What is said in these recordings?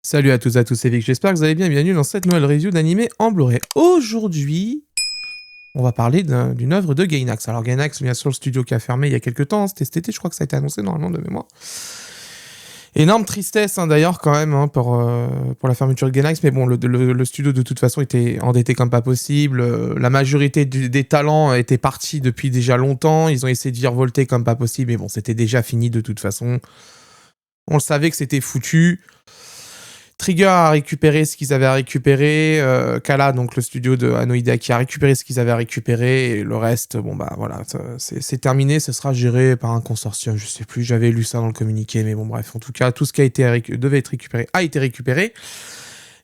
Salut à tous, c'est Vic, j'espère que vous allez bien, bienvenue dans cette nouvelle review d'animé en Blu-ray. Aujourd'hui, on va parler d'une œuvre de Gainax. Alors Gainax, bien sûr, le studio qui a fermé il y a quelques temps, c'était cet été, je crois que ça a été annoncé normalement de mémoire. Énorme tristesse d'ailleurs quand même pour la fermeture de Gainax, mais bon, le studio de toute façon était endetté comme pas possible, la majorité des talents étaient partis depuis déjà longtemps, ils ont essayé de virevolter comme pas possible, mais bon, c'était déjà fini de toute façon. On le savait que c'était foutu. Trigger a récupéré ce qu'ils avaient à récupérer, Kala, donc le studio de Anno Hideaki, a récupéré ce qu'ils avaient à récupérer, et le reste, bon bah voilà, c'est terminé, ce sera géré par un consortium, je sais plus, j'avais lu ça dans le communiqué, mais bon bref, en tout cas, tout ce qui devait être récupéré a été récupéré.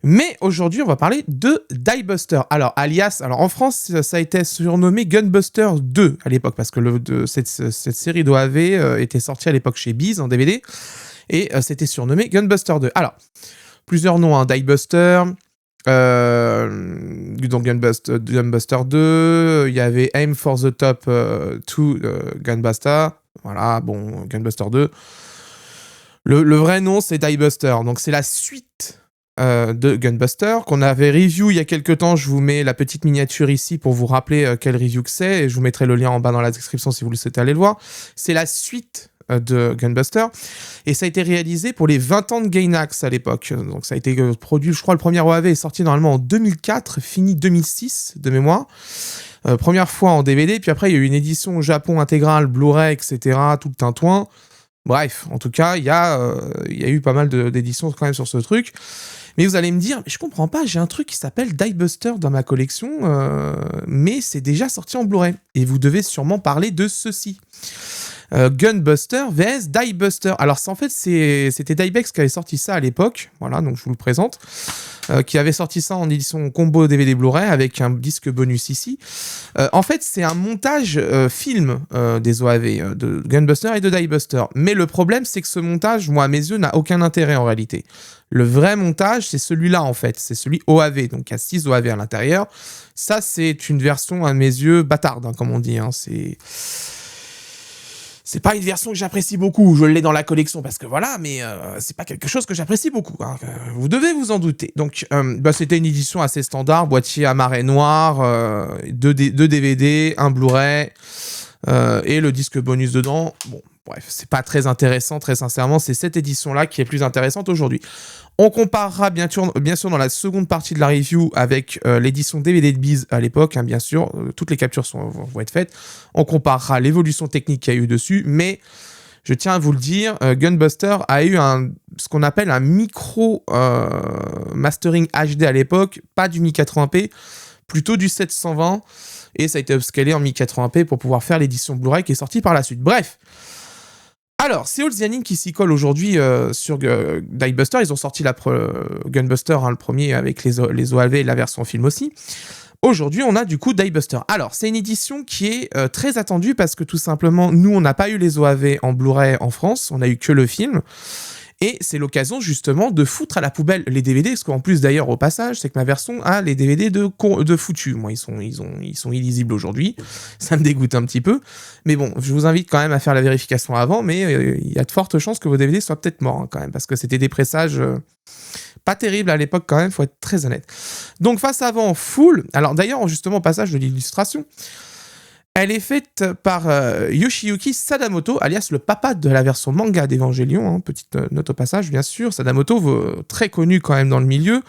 Mais aujourd'hui, on va parler de Diebuster. Alors en France, ça a été surnommé Gunbuster 2 à l'époque, parce que cette série d'OAV était sortie à l'époque chez Biz en DVD, et c'était surnommé Gunbuster 2. Alors, plusieurs noms, hein. Diebuster, donc Gunbuster 2, il y avait Aim for the Top 2 Gunbuster, voilà, bon, Gunbuster 2. Le vrai nom, c'est Diebuster, donc c'est la suite de Gunbuster, qu'on avait review il y a quelques temps. Je vous mets la petite miniature ici pour vous rappeler quelle review que c'est, et je vous mettrai le lien en bas dans la description si vous le souhaitez aller le voir. C'est la suite de Gunbuster, et ça a été réalisé pour les 20 ans de Gainax à l'époque. Donc ça a été produit, je crois le premier OAV est sorti normalement en 2004, fini 2006 de mémoire. Première fois en DVD, puis après il y a eu une édition au Japon intégrale, Blu-ray, etc., tout le tintouin. Bref, en tout cas, il y a eu pas mal d'éditions quand même sur ce truc. Mais vous allez me dire, mais je comprends pas, j'ai un truc qui s'appelle Diebuster dans ma collection, mais c'est déjà sorti en Blu-ray. Et vous devez sûrement parler de ceci. Gunbuster vs Diebuster. Alors en fait, c'était Diebex qui avait sorti ça à l'époque, voilà, donc je vous le présente, qui avait sorti ça en édition combo DVD Blu-ray avec un disque bonus ici. En fait, c'est un montage film des OAV, de Gunbuster et de Diebuster. Mais le problème, c'est que ce montage, moi, à mes yeux, n'a aucun intérêt en réalité. Le vrai montage, c'est celui-là, en fait. C'est celui OAV, donc il y a 6 OAV à l'intérieur. Ça, c'est une version, à mes yeux, bâtarde, hein, comme on dit, hein. C'est pas une version que j'apprécie beaucoup, je l'ai dans la collection parce que voilà, mais c'est pas quelque chose que j'apprécie beaucoup, hein. Vous devez vous en douter. Donc c'était une édition assez standard, boîtier à marée noire, 2 DVD, un Blu-ray et le disque bonus dedans. Bon, bref, c'est pas très intéressant, très sincèrement, c'est cette édition-là qui est plus intéressante aujourd'hui. On comparera bien sûr dans la seconde partie de la review avec l'édition DVD de Biz à l'époque, hein, bien sûr, toutes les captures vont être faites. On comparera l'évolution technique qu'il y a eu dessus, mais je tiens à vous le dire, Gunbuster a eu ce qu'on appelle un micro mastering HD à l'époque, pas du 1080p, plutôt du 720, et ça a été upscalé en 1080p pour pouvoir faire l'édition Blu-ray qui est sortie par la suite. Bref. Alors, c'est All The Anime qui s'y colle aujourd'hui sur Diebuster. Ils ont sorti Gunbuster, hein, le premier, avec les OAV et la version film aussi. Aujourd'hui, on a du coup Diebuster. Alors, c'est une édition qui est très attendue parce que tout simplement, nous, on n'a pas eu les OAV en Blu-ray en France, on a eu que le film. Et c'est l'occasion justement de foutre à la poubelle les DVD, parce qu'en plus d'ailleurs au passage, c'est que ma version a les DVD de foutu. Moi, ils sont illisibles aujourd'hui, ça me dégoûte un petit peu. Mais bon, je vous invite quand même à faire la vérification avant, mais il y a de fortes chances que vos DVD soient peut-être morts, hein, quand même, parce que c'était des pressages pas terribles à l'époque quand même, faut être très honnête. Donc face avant full, alors d'ailleurs justement au passage de l'illustration, elle est faite par Yoshiyuki Sadamoto, alias le papa de la version manga d'Evangelion, hein, petite note au passage bien sûr. Sadamoto, très connu quand même dans le milieu,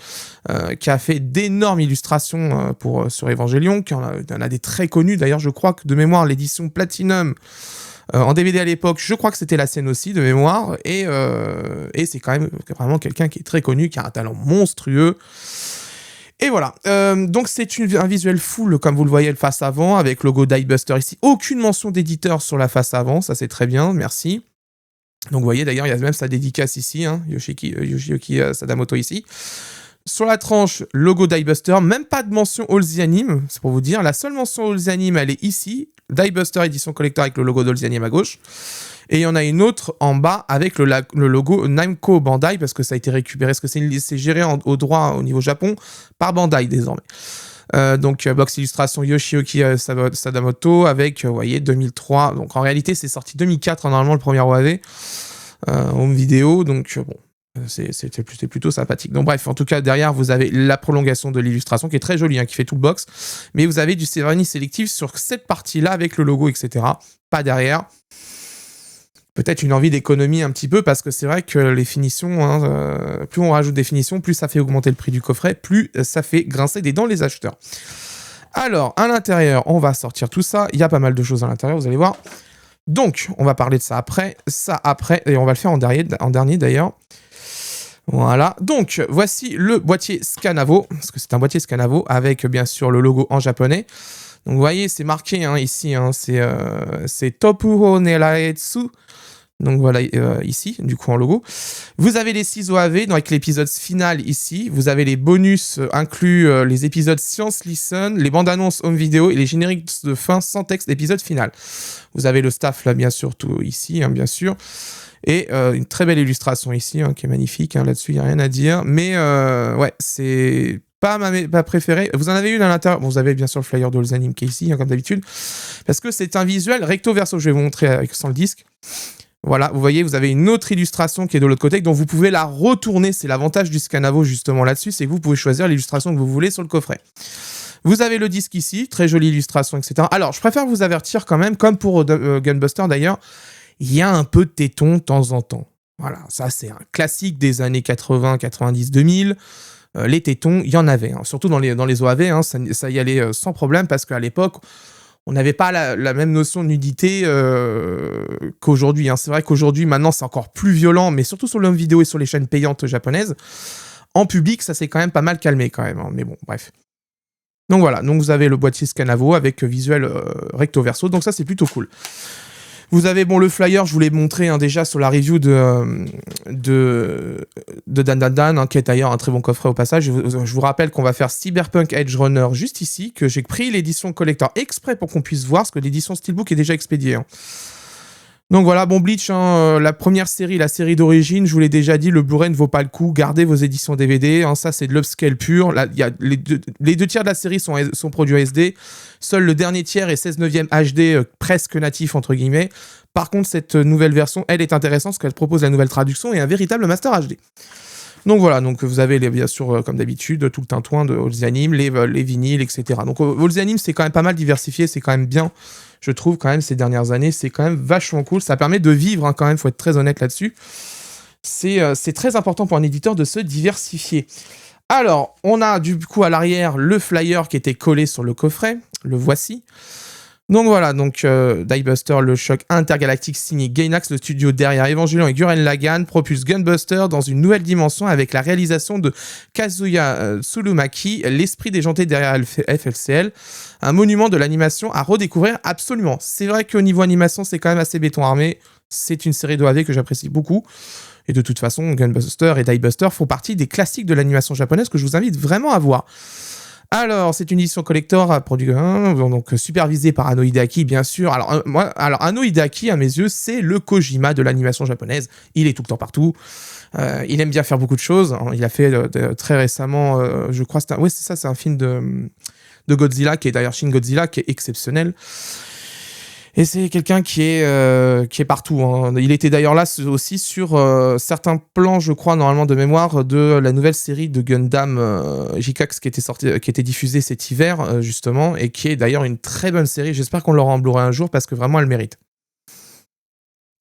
qui a fait d'énormes illustrations sur Evangelion, qui en a des très connus. D'ailleurs, je crois que de mémoire, l'édition Platinum en DVD à l'époque, je crois que c'était la scène aussi de mémoire, et c'est quand même vraiment quelqu'un qui est très connu, qui a un talent monstrueux. Et voilà, donc c'est un visuel full, comme vous le voyez, le face avant, avec logo Diebuster ici. Aucune mention d'éditeur sur la face avant, ça c'est très bien, merci. Donc vous voyez, d'ailleurs, il y a même sa dédicace ici, hein, Yoshiyuki Sadamoto ici. Sur la tranche, logo Diebuster, même pas de mention All The Anime, c'est pour vous dire. La seule mention All The Anime, elle est ici, Diebuster édition collector avec le logo d'All The Anime à gauche. Et il y en a une autre en bas avec le logo Namco Bandai, parce que ça a été récupéré, parce que c'est géré au droit au niveau Japon par Bandai désormais. Donc box illustration Yoshiyuki Sadamoto avec, vous voyez, 2003. Donc en réalité, c'est sorti 2004, normalement, le premier OAV, home vidéo. Donc bon, C'était plutôt sympathique. Donc bref, en tout cas, derrière, vous avez la prolongation de l'illustration qui est très jolie, hein, qui fait tout le box. Mais vous avez du vernis sélectif sur cette partie-là avec le logo, etc. Pas derrière. Peut-être une envie d'économie un petit peu, parce que c'est vrai que les finitions, hein, plus on rajoute des finitions, plus ça fait augmenter le prix du coffret, plus ça fait grincer des dents les acheteurs. Alors, à l'intérieur, on va sortir tout ça. Il y a pas mal de choses à l'intérieur, vous allez voir. Donc, on va parler de ça après, et on va le faire en dernier d'ailleurs. Voilà, donc voici le boîtier Scanavo, parce que c'est un boîtier Scanavo avec bien sûr le logo en japonais. Donc vous voyez, c'est marqué hein, ici, hein, c'est Topuho Neraetsu. Donc voilà, ici, du coup en logo. Vous avez les ciseaux AV avec l'épisode final ici. Vous avez les bonus inclus, les épisodes Science Listen, les bandes annonces home vidéo et les génériques de fin sans texte épisode final. Vous avez le staff là, bien sûr, tout ici, hein, bien sûr. Et une très belle illustration ici, hein, qui est magnifique. Hein, là-dessus, il n'y a rien à dire. Mais ouais, c'est pas ma préférée. Vous en avez une à l'intérieur. Bon, vous avez bien sûr le flyer de Anime qui est ici, hein, comme d'habitude. Parce que c'est un visuel recto verso. Je vais vous montrer avec, sans le disque. Voilà, vous voyez, vous avez une autre illustration qui est de l'autre côté, dont vous pouvez la retourner. C'est l'avantage du Scanavo, justement, là-dessus. C'est que vous pouvez choisir l'illustration que vous voulez sur le coffret. Vous avez le disque ici. Très jolie illustration, etc. Alors, je préfère vous avertir quand même, comme pour Gunbuster d'ailleurs, il y a un peu de téton de temps en temps. Voilà, ça c'est un classique des années 80, 90, 2000. Les tétons, il y en avait. Hein. Surtout dans les OAV, hein, ça y allait sans problème parce qu'à l'époque, on n'avait pas la même notion de nudité qu'aujourd'hui. Hein. C'est vrai qu'aujourd'hui, maintenant, c'est encore plus violent, mais surtout sur l'home vidéo et sur les chaînes payantes japonaises. En public, ça s'est quand même pas mal calmé quand même. Hein. Mais bon, bref. Donc voilà, donc vous avez le boîtier Scanavo avec visuel recto verso. Donc ça, c'est plutôt cool. Vous avez bon le flyer, je vous l'ai montré hein, déjà sur la review de Dan Dan Dan, hein, qui est d'ailleurs un très bon coffret au passage. Je vous rappelle qu'on va faire Cyberpunk Edge Runner juste ici, que j'ai pris l'édition collector exprès pour qu'on puisse voir, parce que l'édition Steelbook est déjà expédiée. Hein. Donc voilà, bon Bleach, hein, la première série, la série d'origine, je vous l'ai déjà dit, le Blu-ray ne vaut pas le coup, gardez vos éditions DVD, hein, ça c'est de l'upscale pur, là, y a les deux tiers de la série sont produits en SD, seul le dernier tiers est 16 neuvième HD presque natif entre guillemets. Par contre, cette nouvelle version, elle est intéressante parce qu'elle propose la nouvelle traduction et un véritable master HD. Donc voilà, donc vous avez bien sûr, comme d'habitude, tout le tintouin de All the Anime, les vinyles, etc. Donc All the Anime, c'est quand même pas mal diversifié, c'est quand même bien, je trouve, quand même, ces dernières années, c'est quand même vachement cool. Ça permet de vivre, hein, quand même, faut être très honnête là-dessus. C'est très important pour un éditeur de se diversifier. Alors, on a du coup à l'arrière le flyer qui était collé sur le coffret, le voici. Donc voilà, donc Diebuster, le choc intergalactique signé Gainax, le studio derrière Evangelion et Gurren Lagann, propulse Gunbuster dans une nouvelle dimension avec la réalisation de Kazuya Tsurumaki, l'esprit déjanté derrière FLCL, un monument de l'animation à redécouvrir absolument. C'est vrai qu'au niveau animation, c'est quand même assez béton armé, c'est une série d'OAV que j'apprécie beaucoup. Et de toute façon, Gunbuster et Diebuster font partie des classiques de l'animation japonaise que je vous invite vraiment à voir. Alors, c'est une édition collector produite, donc supervisée par Anno Hideaki, bien sûr. Alors, Anno Hideaki, à mes yeux, c'est le Kojima de l'animation japonaise. Il est tout le temps partout. Il aime bien faire beaucoup de choses. Il a fait très récemment, je crois, c'est un film de Godzilla, qui est d'ailleurs Shin Godzilla, qui est exceptionnel. Et c'est quelqu'un qui est partout. Hein. Il était d'ailleurs là aussi sur certains plans, je crois, normalement de mémoire, de la nouvelle série de Gundam J-Cax qui était diffusée cet hiver, justement, et qui est d'ailleurs une très bonne série. J'espère qu'on l'aura en Blu-ray un jour, parce que vraiment, elle mérite.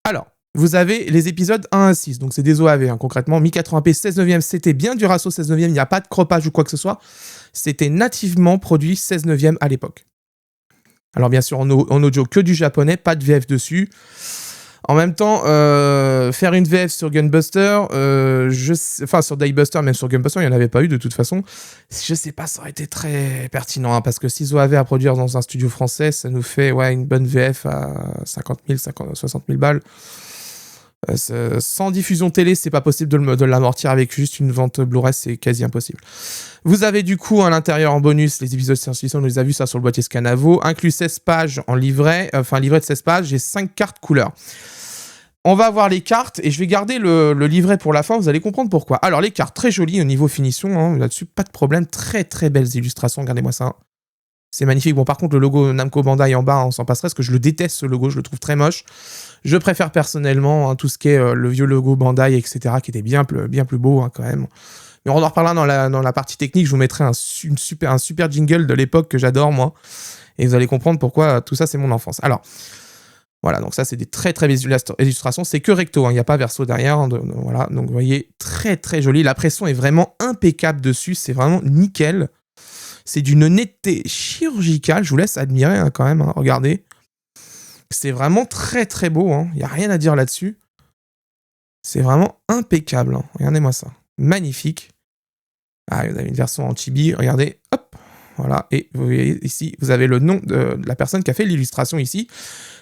Alors, vous avez les épisodes 1 à 6, donc c'est des OAV, hein, concrètement. 1080p 16 neuvième, c'était bien du ratio 16 neuvième, il n'y a pas de croppage ou quoi que ce soit. C'était nativement produit 16 neuvième à l'époque. Alors bien sûr, en audio que du japonais, pas de VF dessus. En même temps, faire une VF sur Gunbuster, sur Diebuster, même sur Gunbuster, il n'y en avait pas eu de toute façon. Je sais pas, ça aurait été très pertinent, hein, parce que si OAV à produire dans un studio français, ça nous fait une bonne VF à 50 000, 60 000 balles. Sans diffusion télé, c'est pas possible de l'amortir avec juste une vente Blu-ray, c'est quasi impossible. Vous avez du coup à l'intérieur en bonus les épisodes science-fiction, on les a vus ça sur le boîtier Scanavo, inclus 16 pages en livret, livret de 16 pages et 5 cartes couleurs. On va voir les cartes et je vais garder le livret pour la fin, vous allez comprendre pourquoi. Alors les cartes très jolies au niveau finition, hein, là-dessus pas de problème, très très belles illustrations, regardez-moi ça. C'est magnifique. Bon, par contre, le logo Namco Bandai en bas, on s'en passerait, parce que je le déteste, ce logo, je le trouve très moche. Je préfère personnellement tout ce qui est le vieux logo Bandai, etc., qui était bien plus beau quand même. Mais on en reparlera dans la partie technique, je vous mettrai un super jingle de l'époque que j'adore, moi. Et vous allez comprendre pourquoi tout ça, c'est mon enfance. Alors, voilà, donc ça, c'est des très très belles illustrations. C'est que recto, il n'y a pas verso derrière. Voilà, donc vous voyez, très très joli. La pression est vraiment impeccable dessus, c'est vraiment nickel. C'est d'une netteté chirurgicale, je vous laisse admirer quand même, regardez. C'est vraiment très très beau, il n'y a rien à dire là-dessus. C'est vraiment impeccable, regardez-moi ça. Magnifique. Ah, vous avez une version en chibi, regardez, hop, voilà. Et vous voyez ici, vous avez le nom de la personne qui a fait l'illustration ici.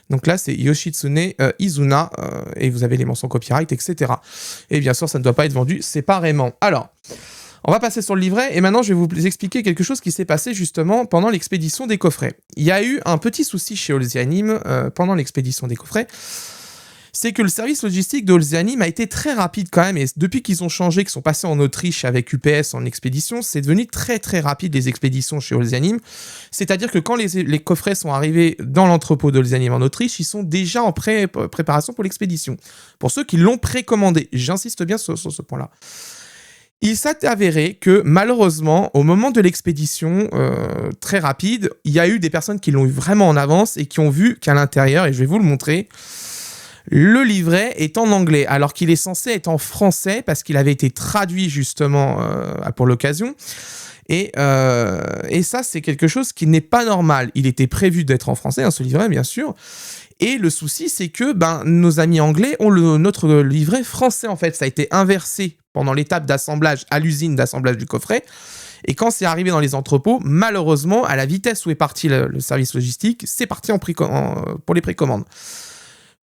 Donc là, c'est Yoshitsune Izuna, et vous avez les mentions copyright, etc. Et bien sûr, ça ne doit pas être vendu séparément. Alors, on va passer sur le livret, et maintenant je vais vous expliquer quelque chose qui s'est passé justement pendant l'expédition des coffrets. Il y a eu un petit souci chez Olzianim pendant l'expédition des coffrets, c'est que le service logistique de Olzianim a été très rapide quand même, et depuis qu'ils ont changé, qu'ils sont passés en Autriche avec UPS en expédition, c'est devenu très très rapide les expéditions chez Olzianim. C'est-à-dire que quand les coffrets sont arrivés dans l'entrepôt d'Olzianim en Autriche, ils sont déjà en préparation pour l'expédition. Pour ceux qui l'ont précommandé, j'insiste bien sur ce point-là. Il s'est avéré que, malheureusement, au moment de l'expédition très rapide, il y a eu des personnes qui l'ont eu vraiment en avance et qui ont vu qu'à l'intérieur, et je vais vous le montrer, le livret est en anglais, alors qu'il est censé être en français, parce qu'il avait été traduit justement pour l'occasion. Et ça, c'est quelque chose qui n'est pas normal. Il était prévu d'être en français, ce livret, bien sûr. Et le souci, c'est que nos amis anglais ont notre livret français, en fait. Ça a été inversé pendant l'étape d'assemblage, à l'usine d'assemblage du coffret. Et quand c'est arrivé dans les entrepôts, malheureusement, à la vitesse où est parti le service logistique, c'est parti pour les précommandes.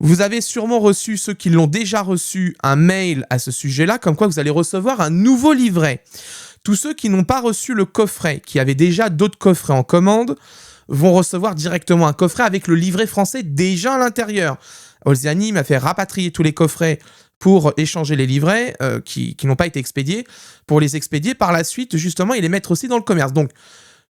Vous avez sûrement reçu, ceux qui l'ont déjà reçu, un mail à ce sujet-là, comme quoi vous allez recevoir un nouveau livret. Tous ceux qui n'ont pas reçu le coffret, qui avaient déjà d'autres coffrets en commande, vont recevoir directement un coffret avec le livret français déjà à l'intérieur. Olzianim a fait rapatrier tous les coffrets pour échanger les livrets qui n'ont pas été expédiés, pour les expédier par la suite justement et les mettre aussi dans le commerce. Donc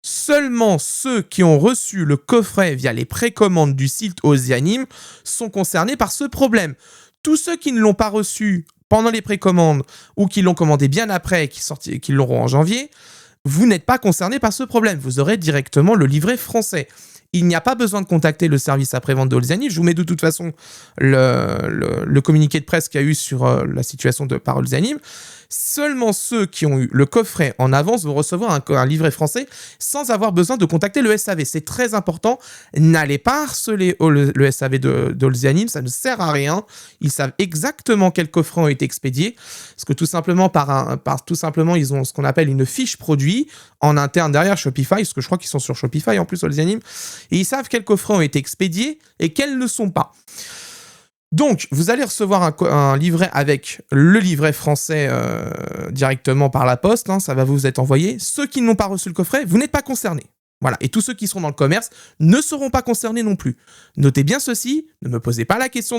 seulement ceux qui ont reçu le coffret via les précommandes du site Olzianim sont concernés par ce problème. Tous ceux qui ne l'ont pas reçu pendant les précommandes ou qui l'ont commandé bien après et qui l'auront en janvier, vous n'êtes pas concernés par ce problème. Vous aurez directement le livret français. Il n'y a pas besoin de contacter le service après-vente d'Olzianim. Je vous mets de toute façon le communiqué de presse qu'il y a eu sur la situation par Olzianim. Seulement ceux qui ont eu le coffret en avance vont recevoir un livret français sans avoir besoin de contacter le SAV. C'est très important. N'allez pas harceler le SAV d'Olzianim, ça ne sert à rien. Ils savent exactement quels coffrets ont été expédiés. Parce que tout simplement, ils ont ce qu'on appelle une fiche produit en interne derrière Shopify, parce que je crois qu'ils sont sur Shopify en plus, Olzianim. Et ils savent quels coffrets ont été expédiés et quels ne sont pas. Donc, vous allez recevoir un livret avec le livret français directement par la poste, ça va vous être envoyé. Ceux qui n'ont pas reçu le coffret, vous n'êtes pas concernés. Voilà, et tous ceux qui seront dans le commerce ne seront pas concernés non plus. Notez bien ceci, ne me posez pas la question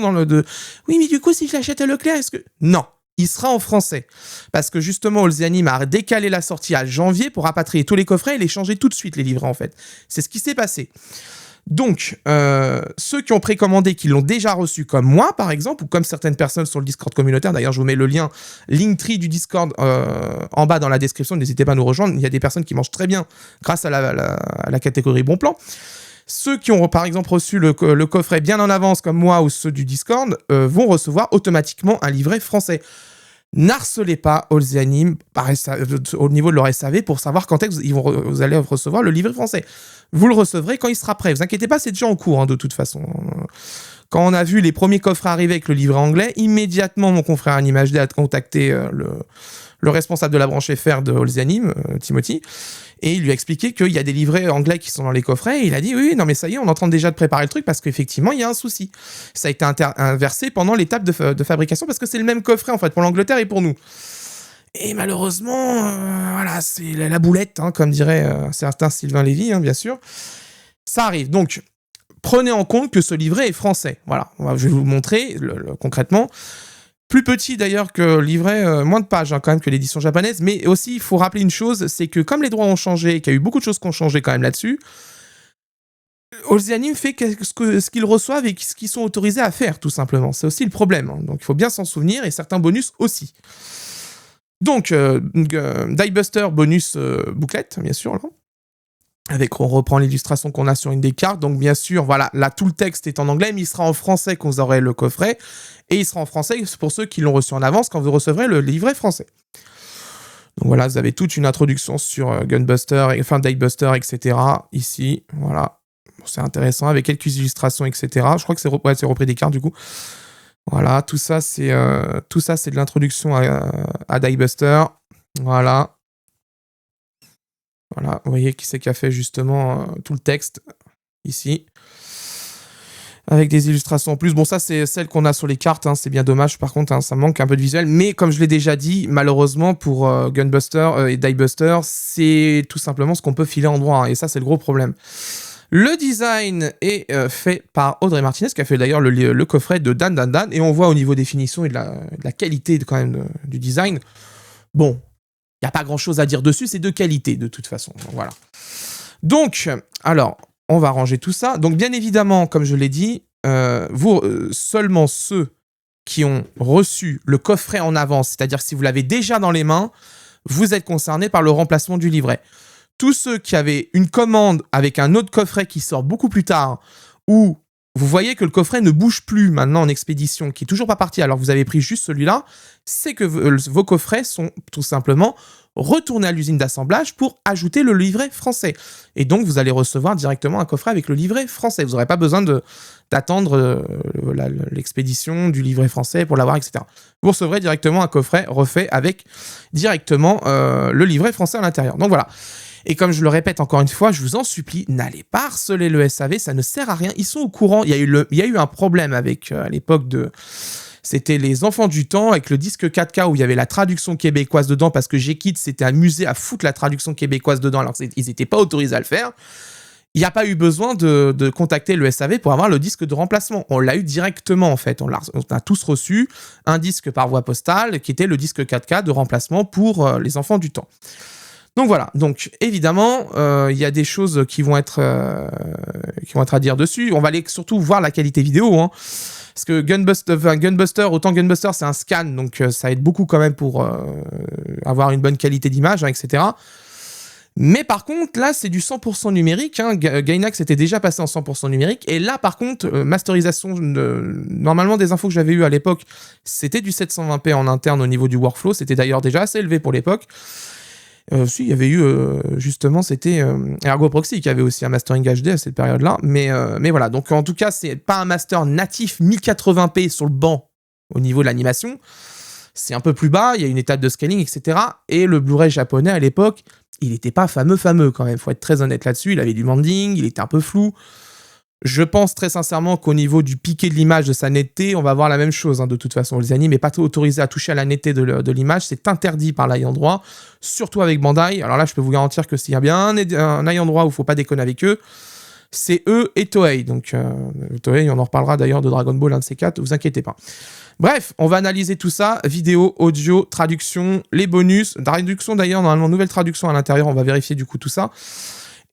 oui, mais du coup, si je l'achète à Leclerc, est-ce que... Non, il sera en français. Parce que justement, Olzianim a décalé la sortie à janvier pour rapatrier tous les coffrets et les changer tout de suite, les livrets, en fait. C'est ce qui s'est passé. Donc, ceux qui ont précommandé, qui l'ont déjà reçu, comme moi par exemple, ou comme certaines personnes sur le Discord communautaire, d'ailleurs je vous mets le lien Linktree du Discord en bas dans la description, n'hésitez pas à nous rejoindre, il y a des personnes qui mangent très bien grâce à la catégorie Bon Plan. Ceux qui ont par exemple reçu le coffret bien en avance, comme moi ou ceux du Discord, vont recevoir automatiquement un livret français. N'harcelez pas Olzianim au niveau de leur SAV pour savoir quand est-ce que vous allez recevoir le livret français. Vous le recevrez quand il sera prêt. Vous inquiétez pas, c'est déjà en cours de toute façon. Quand on a vu les premiers coffrets arriver avec le livret anglais, immédiatement mon confrère AnimeHD a contacté le responsable de la branche FR de Olzianim, Timothy, et il lui a expliqué qu'il y a des livrets anglais qui sont dans les coffrets, et il a dit oui, non mais ça y est, on est en train déjà de préparer le truc parce qu'effectivement il y a un souci. Ça a été inversé pendant l'étape de fabrication parce que c'est le même coffret en fait pour l'Angleterre et pour nous. Et malheureusement, voilà, c'est la boulette, comme dirait un certain Sylvain Lévy, bien sûr. Ça arrive, donc prenez en compte que ce livret est français. Voilà, je vais vous montrer concrètement. Plus petit d'ailleurs que le livret, moins de pages quand même que l'édition japonaise, mais aussi il faut rappeler une chose, c'est que comme les droits ont changé, qu'il y a eu beaucoup de choses qui ont changé quand même là-dessus, Oceanium fait ce qu'ils reçoivent et ce qu'ils sont autorisés à faire, tout simplement. C'est aussi le problème, hein. Donc il faut bien s'en souvenir, et certains bonus aussi. Donc, Diebuster bonus bouclette, bien sûr, là. Avec, on reprend l'illustration qu'on a sur une des cartes. Donc, bien sûr, voilà, là, tout le texte est en anglais, mais il sera en français quand vous aurez le coffret. Et il sera en français pour ceux qui l'ont reçu en avance quand vous recevrez le livret français. Donc voilà, vous avez toute une introduction sur Gunbuster, enfin Diebuster, etc. Ici, voilà. Bon, c'est intéressant, avec quelques illustrations, etc. Je crois que c'est repris des cartes, du coup. Voilà, tout ça, c'est de l'introduction à Diebuster. Voilà. Voilà, vous voyez qui c'est qui a fait justement tout le texte, ici. Avec des illustrations en plus. Bon, ça, c'est celle qu'on a sur les cartes, hein. C'est bien dommage, par contre, hein, ça manque un peu de visuel. Mais comme je l'ai déjà dit, malheureusement, pour Gunbuster et Diebuster, c'est tout simplement ce qu'on peut filer en droit, hein, et ça, c'est le gros problème. Le design est fait par Audrey Martinez, qui a fait d'ailleurs le coffret de Dan Dan Dan, et on voit au niveau des finitions et de la qualité quand même du design. Bon, il n'y a pas grand-chose à dire dessus, c'est de qualité de toute façon. Donc, voilà. Donc, alors, on va ranger tout ça. Donc, bien évidemment, comme je l'ai dit, seulement ceux qui ont reçu le coffret en avance, c'est-à-dire si vous l'avez déjà dans les mains, vous êtes concernés par le remplacement du livret. Tous ceux qui avaient une commande avec un autre coffret qui sort beaucoup plus tard, ou vous voyez que le coffret ne bouge plus maintenant en expédition, qui est toujours pas parti, alors vous avez pris juste celui-là, c'est que vos coffrets sont tout simplement retournés à l'usine d'assemblage pour ajouter le livret français. Et donc, vous allez recevoir directement un coffret avec le livret français. Vous n'aurez pas besoin d'attendre l'expédition du livret français pour l'avoir, etc. Vous recevrez directement un coffret refait avec directement le livret français à l'intérieur. Donc voilà. Et comme je le répète encore une fois, je vous en supplie, n'allez pas harceler le SAV, ça ne sert à rien. Ils sont au courant. Il y a eu un problème avec, à l'époque de... C'était les Enfants du Temps avec le disque 4K où il y avait la traduction québécoise dedans parce que G-Kid s'était amusé à foutre la traduction québécoise dedans alors qu'ils n'étaient pas autorisés à le faire. Il n'y a pas eu besoin de contacter le SAV pour avoir le disque de remplacement. On l'a eu directement en fait. On a tous reçu un disque par voie postale qui était le disque 4K de remplacement pour les Enfants du Temps. Donc voilà, donc évidemment, il y a des choses qui vont être à dire dessus. On va aller surtout voir la qualité vidéo, hein. Parce que Gunbuster, c'est un scan, donc ça aide beaucoup quand même pour avoir une bonne qualité d'image, hein, etc. Mais par contre, là, c'est du 100% numérique, hein. Gainax était déjà passé en 100% numérique, et là, par contre, masterisation, normalement, des infos que j'avais eues à l'époque, c'était du 720p en interne au niveau du workflow, c'était d'ailleurs déjà assez élevé pour l'époque. Si, il y avait eu, justement, c'était Ergo Proxy qui avait aussi un mastering HD à cette période-là. Mais voilà, donc en tout cas, c'est pas un master natif 1080p sur le banc au niveau de l'animation. C'est un peu plus bas, il y a une étape de scaling, etc. Et le Blu-ray japonais, à l'époque, il n'était pas fameux quand même. Faut être très honnête là-dessus. Il avait du manding, il était un peu flou. Je pense très sincèrement qu'au niveau du piqué de l'image, de sa netteté, on va voir la même chose, hein, de toute façon. Les animes n'est pas autorisé à toucher à la netteté de l'image, c'est interdit par l'ayant droit, surtout avec Bandai. Alors là, je peux vous garantir que s'il y a bien un ayant droit où il ne faut pas déconner avec eux, c'est eux et Toei. Donc Toei, on en reparlera d'ailleurs de Dragon Ball, un de ces quatre, vous inquiétez pas. Bref, on va analyser tout ça, vidéo, audio, traduction, les bonus, traduction d'ailleurs, normalement nouvelle traduction à l'intérieur, on va vérifier du coup tout ça.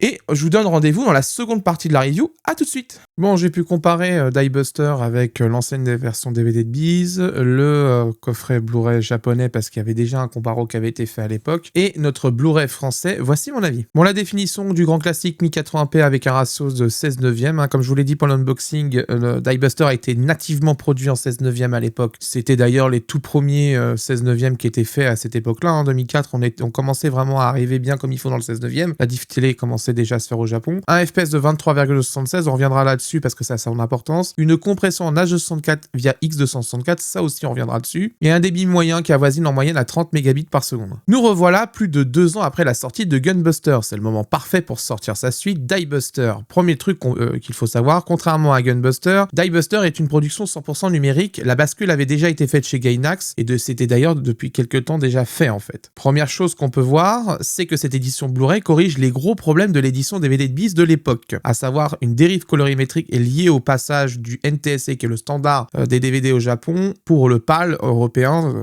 Et je vous donne rendez-vous dans la seconde partie de la review. À tout de suite. Bon, j'ai pu comparer Diebuster avec l'ancienne version DVD de Beez, le coffret Blu-ray japonais parce qu'il y avait déjà un comparo qui avait été fait à l'époque, et notre Blu-ray français. Voici mon avis. Bon, la définition du grand classique 1080p avec un ratio de 16 neuvième. Hein, comme je vous l'ai dit pendant l'unboxing, le Diebuster a été nativement produit en 16 neuvième à l'époque. C'était d'ailleurs les tout premiers 16 neuvième qui étaient faits à cette époque-là. En 2004, on commençait vraiment à arriver bien comme il faut dans le 16 neuvième. La diff télé commençait déjà à se faire au Japon. Un FPS de 23,76, on reviendra là-dessus parce que ça a son importance. Une compression en H264 via X264, ça aussi on reviendra dessus. Et un débit moyen qui avoisine en moyenne à 30 mégabits par seconde. Nous revoilà plus de 2 ans après la sortie de Gunbuster. C'est le moment parfait pour sortir sa suite, Diebuster. Premier truc qu'il faut savoir, contrairement à Gunbuster, Diebuster est une production 100% numérique. La bascule avait déjà été faite chez Gainax et c'était d'ailleurs depuis quelques temps déjà fait en fait. Première chose qu'on peut voir, c'est que cette édition Blu-ray corrige les gros problèmes de l'édition DVD de Beez de l'époque, à savoir une dérive colorimétrique colorimétrique est lié au passage du NTSC, qui est le standard des DVD au Japon, pour le PAL européen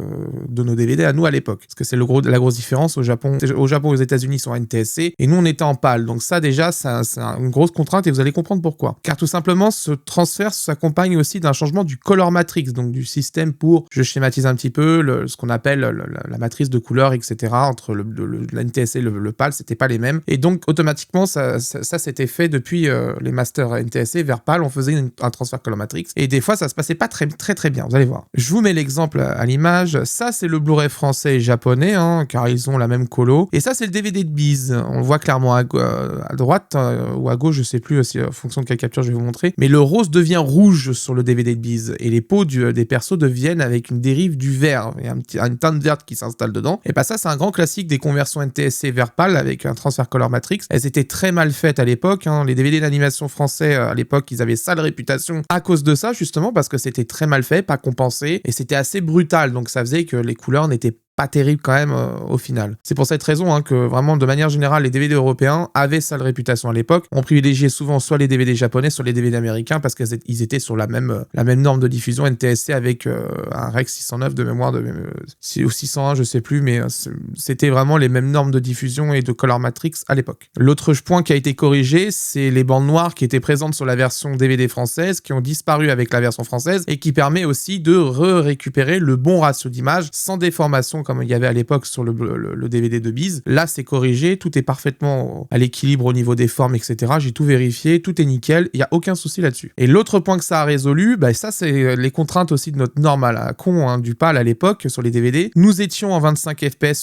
de nos DVD à nous à l'époque. Parce que c'est la grosse différence au Japon. Aux États-Unis, ils sont en NTSC et nous, on était en PAL. Donc ça, déjà, c'est une grosse contrainte et vous allez comprendre pourquoi. Car tout simplement, ce transfert s'accompagne aussi d'un changement du color matrix, donc du système pour, je schématise un petit peu, ce qu'on appelle la matrice de couleurs, etc. Entre le NTSC et le PAL, c'était pas les mêmes. Et donc, automatiquement, ça s'était fait depuis les masters NTSC vers PAL, on faisait un transfert color matrix. Et des fois, ça se passait pas très bien, vous allez voir. Je vous mets l'exemple à l'image. Ça, c'est le Blu-ray français et japonais, car ils ont la même colo. Et ça, c'est le DVD de Bise. On le voit clairement à droite ou à gauche, je sais plus aussi, en fonction de quelle capture je vais vous montrer. Mais le rose devient rouge sur le DVD de Bise. Et les peaux des persos deviennent avec une dérive du vert. Il y a une teinte verte qui s'installe dedans. Et bah ça, c'est un grand classique des conversions NTSC vers PAL avec un transfert color matrix. Elles étaient très mal faites à l'époque. Les DVD d'animation français, à l'époque, ils avaient sale réputation à cause de ça, justement, parce que c'était très mal fait, pas compensé. Et c'était assez brutal. Donc ça faisait que les couleurs n'étaient pas terrible quand même au final. C'est pour cette raison que vraiment de manière générale les DVD européens avaient sale réputation à l'époque. On privilégiait souvent soit les DVD japonais soit les DVD américains parce qu'ils étaient sur la même norme de diffusion NTSC avec un Rec 609 de mémoire ou 601 je sais plus, mais c'était vraiment les mêmes normes de diffusion et de color matrix à l'époque. L'autre point qui a été corrigé, c'est les bandes noires qui étaient présentes sur la version DVD française qui ont disparu avec la version française et qui permet aussi de récupérer le bon ratio d'image sans déformation comme il y avait à l'époque sur le DVD de Bise. Là, c'est corrigé, tout est parfaitement à l'équilibre au niveau des formes, etc. J'ai tout vérifié, tout est nickel, il n'y a aucun souci là-dessus. Et l'autre point que ça a résolu, ça c'est les contraintes aussi de notre norme à la con du PAL à l'époque sur les DVD. Nous étions en 25 fps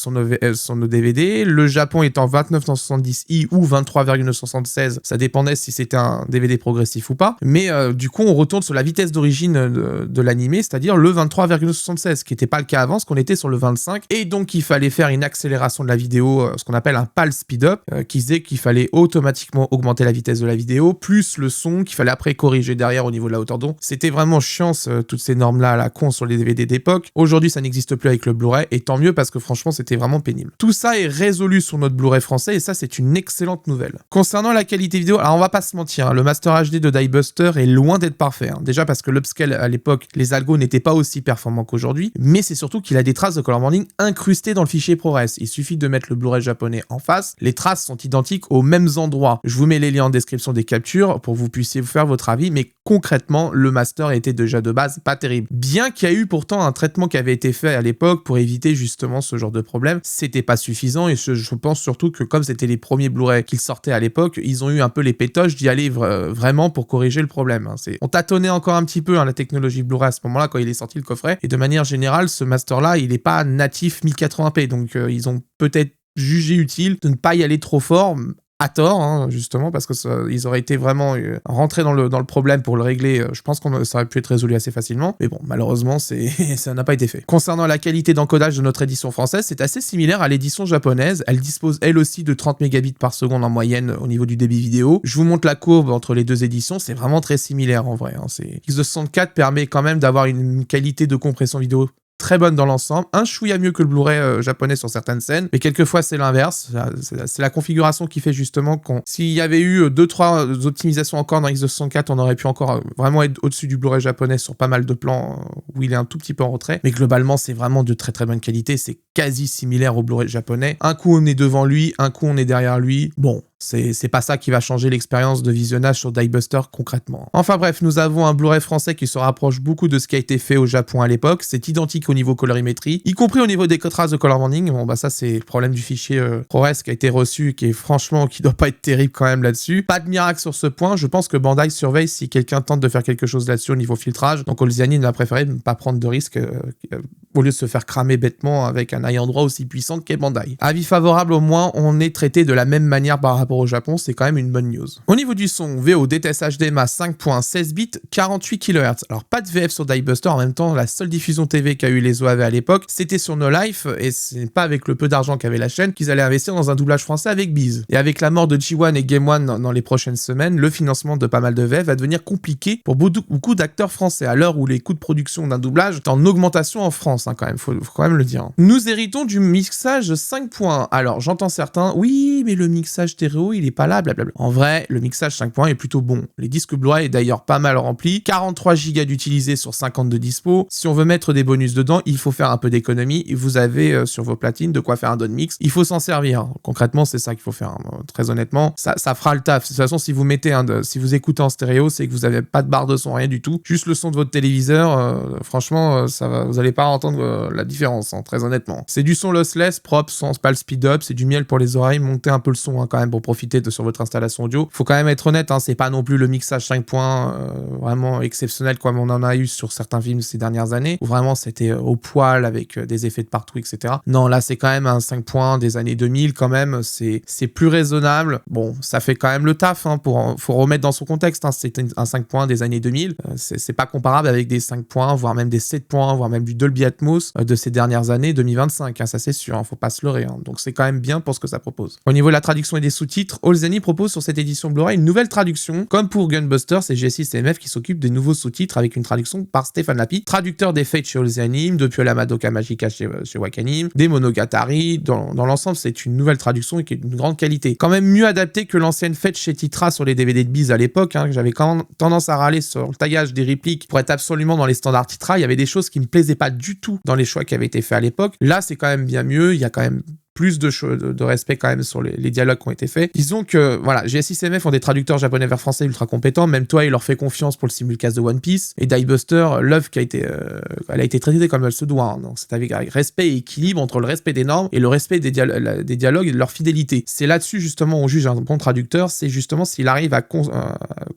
sur nos DVD, le Japon est en 29/70i ou 23,976, ça dépendait si c'était un DVD progressif ou pas. Mais du coup, on retourne sur la vitesse d'origine de l'animé, c'est-à-dire le 23,76, qui n'était pas le cas avant, parce qu'on était sur le 25. Et donc, il fallait faire une accélération de la vidéo, ce qu'on appelle un PAL speed-up, qui disait qu'il fallait automatiquement augmenter la vitesse de la vidéo, plus le son qu'il fallait après corriger derrière au niveau de la hauteur d'onde. C'était vraiment chiant, toutes ces normes-là à la con sur les DVD d'époque. Aujourd'hui, ça n'existe plus avec le Blu-ray, et tant mieux parce que franchement, c'était vraiment pénible. Tout ça est résolu sur notre Blu-ray français, et ça, c'est une excellente nouvelle. Concernant la qualité vidéo, alors on va pas se mentir, le Master HD de Diebuster est loin d'être parfait. Déjà parce que l'upscale à l'époque, les algos n'étaient pas aussi performants qu'aujourd'hui, mais c'est surtout qu'il a des traces de color banding incrustées dans le fichier ProRes. Il suffit de mettre le Blu-ray japonais en face, les traces sont identiques aux mêmes endroits. Je vous mets les liens en description des captures pour que vous puissiez vous faire votre avis, mais concrètement, le master était déjà de base pas terrible. Bien qu'il y a eu pourtant un traitement qui avait été fait à l'époque pour éviter justement ce genre de problème, c'était pas suffisant et je pense surtout que comme c'était les premiers Blu-ray qu'ils sortaient à l'époque, ils ont eu un peu les pétoches d'y aller vraiment pour corriger le problème. On tâtonnait encore un petit peu la technologie Blu-ray à ce moment-là quand il est sorti le coffret, et de manière générale, ce master-là, il n'est pas natif 1080p, donc ils ont peut-être jugé utile de ne pas y aller trop fort, à tort, justement, parce que ils auraient été vraiment rentrés dans le problème pour le régler. Je pense que ça aurait pu être résolu assez facilement. Mais bon, malheureusement, ça n'a pas été fait. Concernant la qualité d'encodage de notre édition française, c'est assez similaire à l'édition japonaise. Elle dispose elle aussi de 30 mégabits par seconde en moyenne au niveau du débit vidéo. Je vous montre la courbe entre les deux éditions, c'est vraiment très similaire en vrai. X264 permet quand même d'avoir une qualité de compression vidéo très bonne dans l'ensemble, un chouïa mieux que le Blu-ray japonais sur certaines scènes, mais quelquefois c'est l'inverse, c'est la configuration qui fait justement s'il y avait eu 2-3 optimisations encore dans X264, on aurait pu encore vraiment être au-dessus du Blu-ray japonais sur pas mal de plans où il est un tout petit peu en retrait, mais globalement c'est vraiment de très très bonne qualité, c'est quasi similaire au Blu-ray japonais. Un coup on est devant lui, un coup on est derrière lui, bon, c'est pas ça qui va changer l'expérience de visionnage sur Diebuster concrètement. Enfin bref, nous avons un Blu-ray français qui se rapproche beaucoup de ce qui a été fait au Japon à l'époque, c'est identique au niveau colorimétrie, y compris au niveau des traces de color banding. Bon ça c'est le problème du fichier ProRes qui a été reçu, qui doit pas être terrible quand même là-dessus. Pas de miracle sur ce point, je pense que Bandai surveille si quelqu'un tente de faire quelque chose là-dessus au niveau filtrage, donc Olziani a préféré ne pas prendre de risque au lieu de se faire cramer bêtement avec un eye endroit aussi puissant qu'est Bandai. Avis favorable, au moins on est traité de la même manière par rapport au Japon, c'est quand même une bonne news. Au niveau du son, VO DTS HDMI 5.16 bits, 48 kHz. Alors pas de VF sur Diebuster, en même temps la seule diffusion TV qu'a eu les OAV à l'époque, c'était sur No Life, et c'est pas avec le peu d'argent qu'avait la chaîne qu'ils allaient investir dans un doublage français avec Bise. Et avec la mort de G1 et Game One dans les prochaines semaines, le financement de pas mal de VF va devenir compliqué pour beaucoup d'acteurs français, à l'heure où les coûts de production d'un doublage sont en augmentation en France. hein, quand même, faut quand même le dire. Hein. Nous héritons du mixage 5 points. Alors, j'entends certains, oui, mais le mixage stéréo, il est pas là, blablabla. En vrai, le mixage 5 points est plutôt bon. Les disques Blu-ray est d'ailleurs pas mal rempli. 43 Go d'utilisés sur 50 de dispo. Si on veut mettre des bonus dedans, il faut faire un peu d'économie. Vous avez sur vos platines de quoi faire un down mix. Il faut s'en servir. Concrètement, c'est ça qu'il faut faire. Hein. Très honnêtement, ça fera le taf. De toute façon, si vous mettez si vous écoutez en stéréo, c'est que vous avez pas de barre de son, rien du tout. Juste le son de votre téléviseur. Franchement, vous allez pas entendre la différence, hein, très honnêtement. C'est du son lossless, propre, sans pas le speed up. C'est du miel pour les oreilles. Montez un peu le son hein, quand même pour profiter sur votre installation audio. Faut quand même être honnête, hein, c'est pas non plus le mixage 5 points vraiment exceptionnel comme on en a eu sur certains films ces dernières années, où vraiment c'était au poil avec des effets de partout, etc. Non, là c'est quand même un 5 points des années 2000 quand même, c'est plus raisonnable. Bon, ça fait quand même le taf, hein, faut remettre dans son contexte, hein, c'est un 5 points des années 2000, c'est pas comparable avec des 5 points, voire même des 7 points, voire même du Dolby Atmos de ces dernières années 2025, hein, ça c'est sûr, hein, faut pas se leurrer, hein. Donc c'est quand même bien pour ce que ça propose. Au niveau de la traduction et des sous-titres, Olzani propose sur cette édition Blu-ray une nouvelle traduction, comme pour Gunbusters, c'est G6MF qui s'occupe des nouveaux sous-titres avec une traduction par Stéphane Lapie, traducteur des Fates chez Olzani, de Pio la Madoka Magica chez Wakanim, des Monogatari. Dans l'ensemble, c'est une nouvelle traduction et qui est d'une grande qualité. Quand même mieux adapté que l'ancienne Fate chez Titra sur les DVD de Biz à l'époque, hein, que j'avais quand même tendance à râler sur le taillage des répliques pour être absolument dans les standards Titra. Il y avait des choses qui me plaisaient pas du tout dans les choix qui avaient été faits à l'époque. Là, c'est quand même bien mieux. Il y a quand même plus de respect quand même sur les dialogues qui ont été faits. Disons que, voilà, GSI-CMF ont des traducteurs japonais vers français ultra compétents, même toi, il leur fait confiance pour le simulcast de One Piece, et Diebuster, l'œuvre elle a été traitée comme elle se doit, hein. Donc c'est avec respect et équilibre entre le respect des normes et le respect des dialogues et de leur fidélité. C'est là-dessus, justement, on juge un bon traducteur, c'est justement s'il arrive à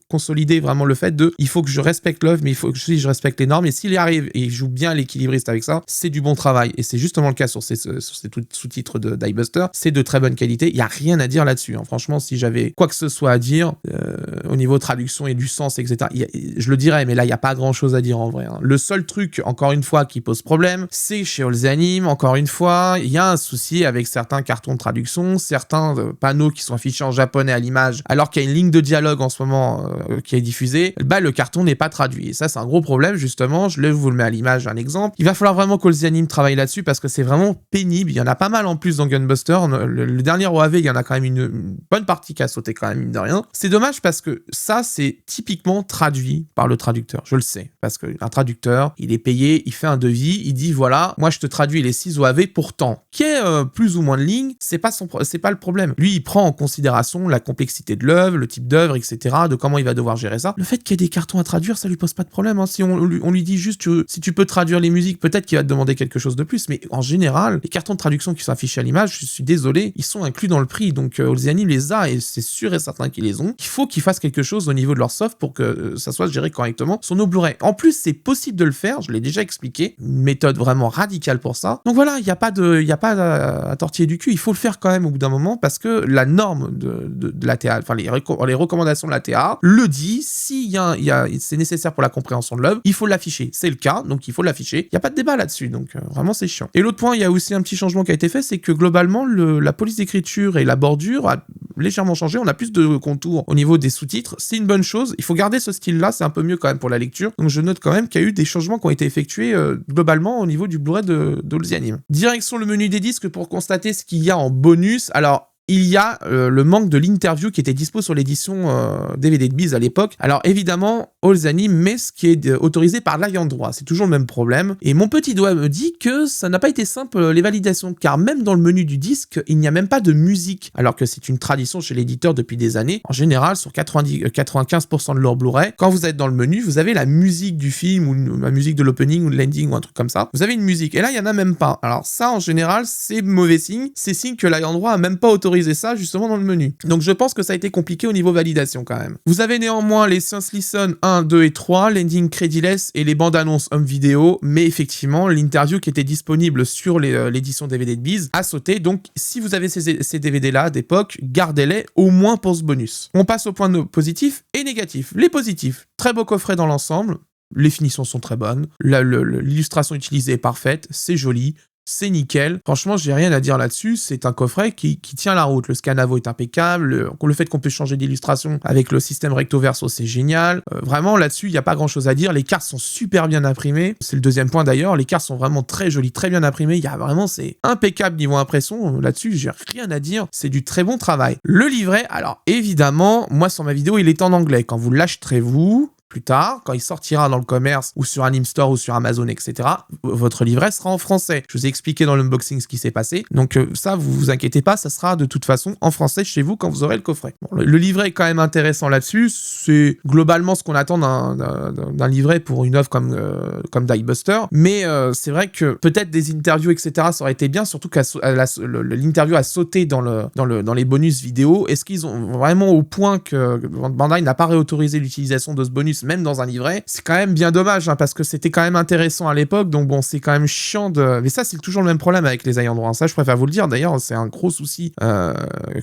consolider vraiment le fait il faut que je respecte l'œuvre, mais il faut que je respecte les normes, et s'il y arrive, et il joue bien l'équilibriste avec ça, c'est du bon travail, et c'est justement le cas sur ces sous-titres de Diebuster, c'est de très bonne qualité, il n'y a rien à dire là-dessus, hein. Franchement, si j'avais quoi que ce soit à dire au niveau traduction et du sens, etc., je le dirais, mais là, il n'y a pas grand-chose à dire en vrai, hein. Le seul truc, encore une fois, qui pose problème, c'est chez Olzani, encore une fois, il y a un souci avec certains cartons de traduction, certains panneaux qui sont affichés en japonais à l'image, alors qu'il y a une ligne de dialogue en ce moment qui est diffusée, le carton n'est pas traduit, et ça, c'est un gros problème, justement, vous le mets à l'image, un exemple. Il va falloir vraiment qu'Olzani travaille là-dessus, parce que c'est vraiment pénible, il y en a pas mal en plus dans Gunbuster, le dernier OAV, il y en a quand même une bonne partie qui a sauté quand même, mine de rien. C'est dommage parce que ça, c'est typiquement traduit par le traducteur, je le sais, parce qu'un traducteur, il est payé, il fait un devis, il dit voilà, moi je te traduis les 6 OAV pour tant, qui est plus ou moins de lignes, c'est pas le problème. Lui, il prend en considération la complexité de l'œuvre, le type d'œuvre, etc., de comment il va devoir gérer ça. Le fait qu'il y ait des cartons à traduire, ça lui pose pas de problème, hein. Si on lui dit juste si tu peux traduire les musiques, peut-être qu'il va te demander quelque chose de plus, mais en général, les cartons de traduction qui sont affichés à l'image, je suis désolé, ils sont inclus dans le prix, donc Olzani les a, et c'est sûr et certain qu'ils les ont. Il faut qu'ils fassent quelque chose au niveau de leur soft pour que ça soit géré correctement sur nos Blu-ray. En plus, c'est possible de le faire, je l'ai déjà expliqué, une méthode vraiment radicale pour ça. Donc voilà, il n'y a pas à tortiller du cul, il faut le faire quand même au bout d'un moment, parce que la norme de la TA, enfin les recommandations de la TA le dit, c'est nécessaire pour la compréhension de l'œuvre, il faut l'afficher. C'est le cas, donc il faut l'afficher. Il n'y a pas de débat là-dessus, donc vraiment c'est chiant. Et l'autre point, il y a aussi un petit changement qui a été fait, c'est que globalement, la police d'écriture et la bordure a légèrement changé, on a plus de contours au niveau des sous-titres, c'est une bonne chose, il faut garder ce style-là, c'est un peu mieux quand même pour la lecture, donc je note quand même qu'il y a eu des changements qui ont été effectués globalement au niveau du Blu-ray d'Olzani. Direction le menu des disques pour constater ce qu'il y a en bonus. Alors, il y a le manque de l'interview qui était dispo sur l'édition DVD de Biz à l'époque. Alors évidemment, Olzani met ce qui est autorisé par l'ayant droit. C'est toujours le même problème. Et mon petit doigt me dit que ça n'a pas été simple les validations, car même dans le menu du disque, il n'y a même pas de musique, alors que c'est une tradition chez l'éditeur depuis des années. En général, sur 95% de leur Blu-ray, quand vous êtes dans le menu, vous avez la musique du film, ou la musique de l'opening, ou de l'ending, ou un truc comme ça. Vous avez une musique. Et là, il n'y en a même pas. Alors ça, en général, c'est mauvais signe. C'est signe que l'ayant droit a même pas autorisé ça justement dans le menu. Donc je pense que ça a été compliqué au niveau validation quand même. Vous avez néanmoins les Science Listen 1, 2 et 3, l'ending crediless et les bandes annonces home vidéo, mais effectivement l'interview qui était disponible sur l'édition DVD de Biz a sauté, donc si vous avez ces DVD là d'époque, gardez-les au moins pour ce bonus. On passe aux points positifs et négatifs. Les positifs, très beau coffret dans l'ensemble, les finitions sont très bonnes, l'illustration utilisée est parfaite, c'est joli, c'est nickel. Franchement, j'ai rien à dire là-dessus. C'est un coffret qui tient la route. Le Scanavo est impeccable. Le fait qu'on peut changer d'illustration avec le système recto verso, c'est génial. Vraiment, là-dessus, il n'y a pas grand-chose à dire. Les cartes sont super bien imprimées. C'est le deuxième point d'ailleurs. Les cartes sont vraiment très jolies, très bien imprimées. Il y a vraiment, c'est impeccable niveau impression. Là-dessus, j'ai rien à dire. C'est du très bon travail. Le livret, alors évidemment, moi sur ma vidéo, il est en anglais. Quand vous l'achèterez, vous, plus tard, quand il sortira dans le commerce ou sur Anime Store ou sur Amazon, etc., votre livret sera en français. Je vous ai expliqué dans l'unboxing ce qui s'est passé. Donc ça, vous vous inquiétez pas, ça sera de toute façon en français chez vous quand vous aurez le coffret. Bon, le livret est quand même intéressant là-dessus. C'est globalement ce qu'on attend d'un livret pour une œuvre comme Die Buster. Mais c'est vrai que peut-être des interviews, etc., ça aurait été bien, surtout que l'interview a sauté dans les bonus vidéo. Est-ce qu'ils ont vraiment au point que Bandai n'a pas réautorisé l'utilisation de ce bonus même dans un livret? C'est quand même bien dommage, hein, parce que c'était quand même intéressant à l'époque, donc bon, c'est quand même chiant de... Mais ça, c'est toujours le même problème avec les ayants droit, hein. Ça, je préfère vous le dire, d'ailleurs, c'est un gros souci que